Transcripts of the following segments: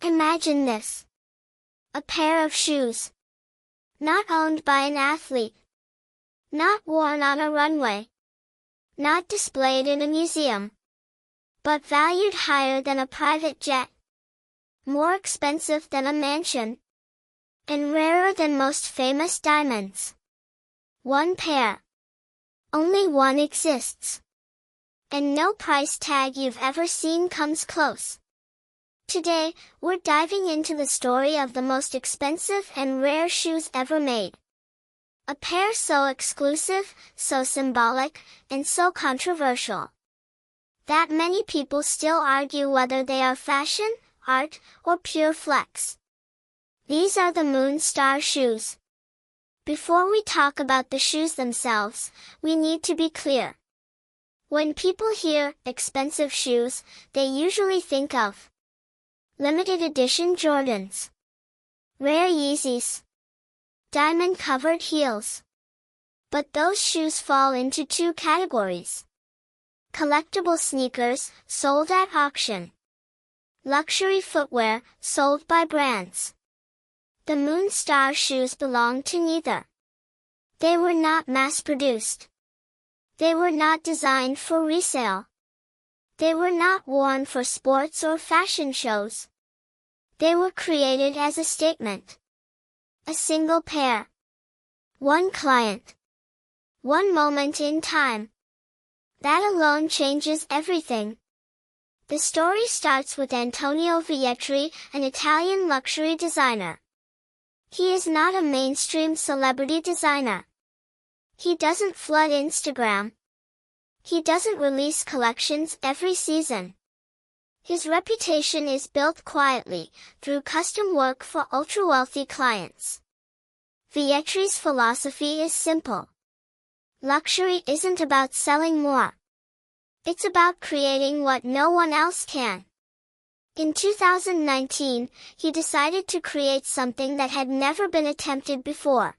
Imagine this. A pair of shoes. Not owned by an athlete. Not worn on a runway. Not displayed in a museum. But valued higher than a private jet. More expensive than a mansion. And rarer than most famous diamonds. One pair. Only one exists. And no price tag you've ever seen comes close. Today, we're diving into the story of the most expensive and rare shoes ever made. A pair so exclusive, so symbolic, and so controversial that many people still argue whether they are fashion, art, or pure flex. These are the Moon Star shoes. Before we talk about the shoes themselves, we need to be clear. When people hear expensive shoes, they usually think of limited edition Jordans, rare Yeezys, diamond-covered heels. But those shoes fall into two categories. Collectible sneakers, sold at auction. Luxury footwear, sold by brands. The Moon Star shoes belong to neither. They were not mass-produced. They were not designed for resale. They were not worn for sports or fashion shows. They were created as a statement. A single pair. One client. One moment in time. That alone changes everything. The story starts with Antonio Vietri, an Italian luxury designer. He is not a mainstream celebrity designer. He doesn't flood Instagram. He doesn't release collections every season. His reputation is built quietly, through custom work for ultra-wealthy clients. Vietri's philosophy is simple. Luxury isn't about selling more. It's about creating what no one else can. In 2019, he decided to create something that had never been attempted before.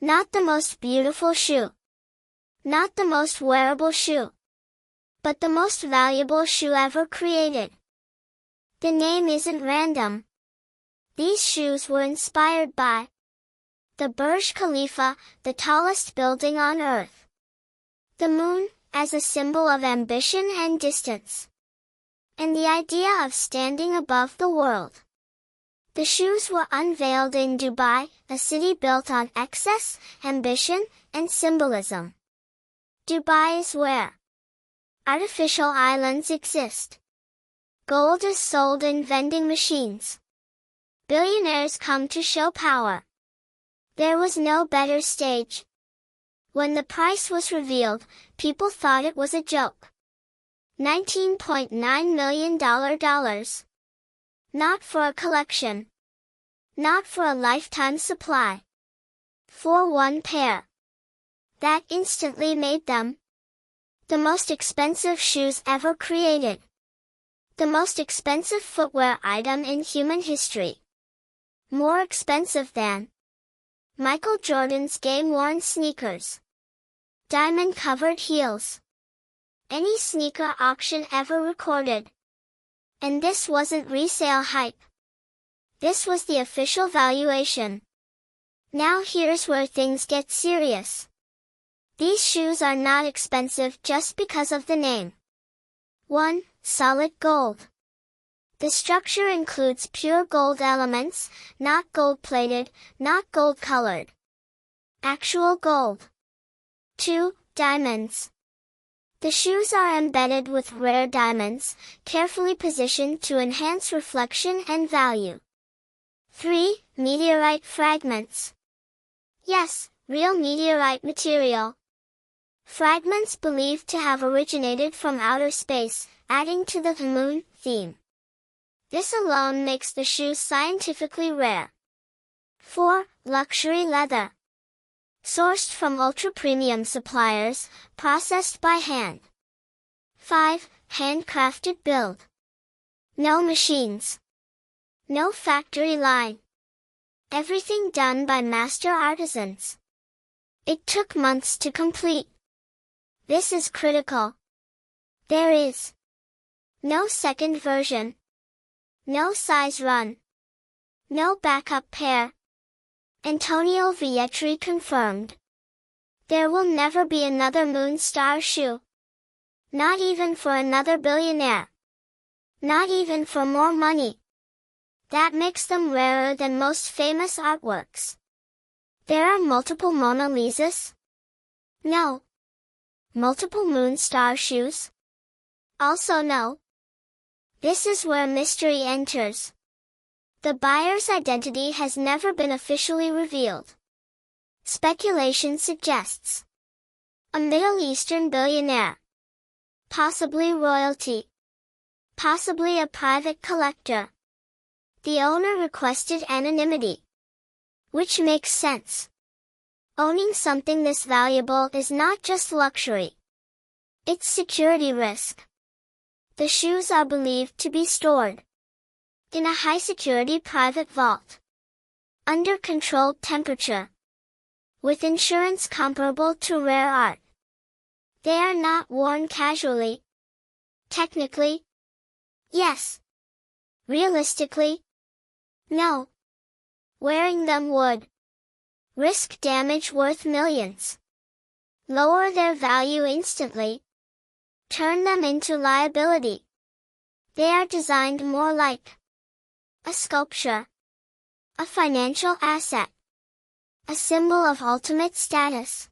Not the most beautiful shoe. Not the most wearable shoe. But the most valuable shoe ever created. The name isn't random. These shoes were inspired by the Burj Khalifa, the tallest building on Earth. The moon, as a symbol of ambition and distance. And the idea of standing above the world. The shoes were unveiled in Dubai, a city built on excess, ambition, and symbolism. Dubai is where artificial islands exist. Gold is sold in vending machines. Billionaires come to show power. There was no better stage. When the price was revealed, people thought it was a joke. $19.9 million. Not for a collection. Not for a lifetime supply. For one pair. That instantly made them the most expensive shoes ever created. The most expensive footwear item in human history. More expensive than Michael Jordan's game-worn sneakers. Diamond-covered heels. Any sneaker auction ever recorded. And this wasn't resale hype. This was the official valuation. Now here's where things get serious. These shoes are not expensive just because of the name. 1. Solid gold. The structure includes pure gold elements, not gold-plated, not gold-colored. Actual gold. 2. Diamonds. The shoes are embedded with rare diamonds, carefully positioned to enhance reflection and value. 3. Meteorite fragments. Yes, real meteorite material. Fragments believed to have originated from outer space, adding to the moon theme. This alone makes the shoe scientifically rare. 4. Luxury leather. Sourced from ultra-premium suppliers, processed by hand. 5. Handcrafted build. No machines. No factory line. Everything done by master artisans. It took months to complete. This is critical. There is no second version. No size run. No backup pair. Antonio Vietri confirmed. There will never be another Moonstar shoe. Not even for another billionaire. Not even for more money. That makes them rarer than most famous artworks. There are multiple Mona Lisas? No. Multiple Moonstar shoes? Also no. This is where mystery enters. The buyer's identity has never been officially revealed. Speculation suggests a Middle Eastern billionaire. Possibly royalty. Possibly a private collector. The owner requested anonymity. Which makes sense. Owning something this valuable is not just luxury. It's security risk. The shoes are believed to be stored in a high-security private vault, under controlled temperature, with insurance comparable to rare art. They are not worn casually. Technically, yes. Realistically, no. Wearing them would risk damage worth millions, lower their value instantly, turn them into liability. They are designed more like a sculpture, a financial asset, a symbol of ultimate status.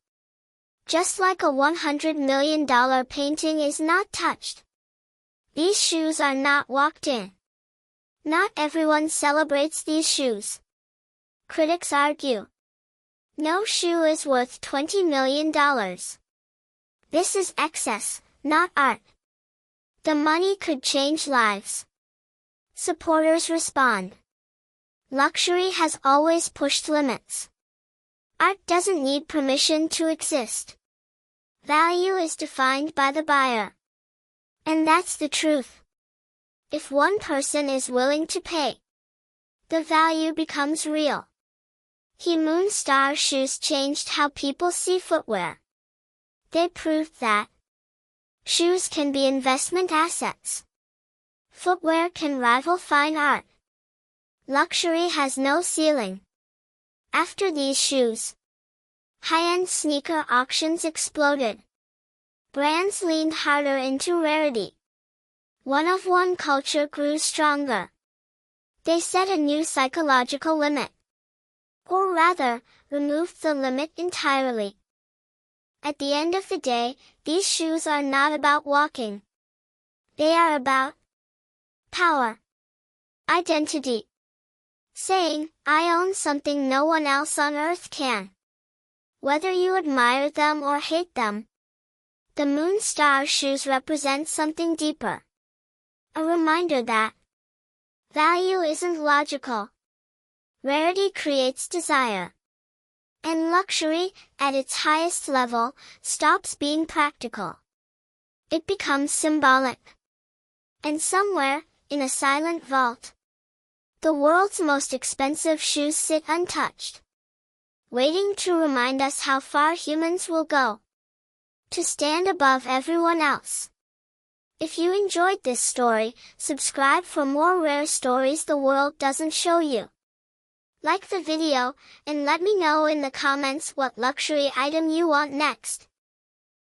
Just like a $100 million painting is not touched. These shoes are not walked in. Not everyone celebrates these shoes. Critics argue. No shoe is worth $20 million. This is excess, not art. The money could change lives. Supporters respond. Luxury has always pushed limits. Art doesn't need permission to exist. Value is defined by the buyer. And that's the truth. If one person is willing to pay, the value becomes real. Moonstar shoes changed how people see footwear. They proved that shoes can be investment assets. Footwear can rival fine art. Luxury has no ceiling. After these shoes, high-end sneaker auctions exploded. Brands leaned harder into rarity. One-of-one culture grew stronger. They set a new psychological limit. Or rather, removed the limit entirely. At the end of the day, these shoes are not about walking. They are about power. Identity. Saying, I own something no one else on earth can. Whether you admire them or hate them, the Moonstar shoes represent something deeper. A reminder that value isn't logical. Rarity creates desire. And luxury, at its highest level, stops being practical. It becomes symbolic. And somewhere, in a silent vault, the world's most expensive shoes sit untouched, waiting to remind us how far humans will go to stand above everyone else. If you enjoyed this story, subscribe for more rare stories the world doesn't show you. Like the video, and let me know in the comments what luxury item you want next.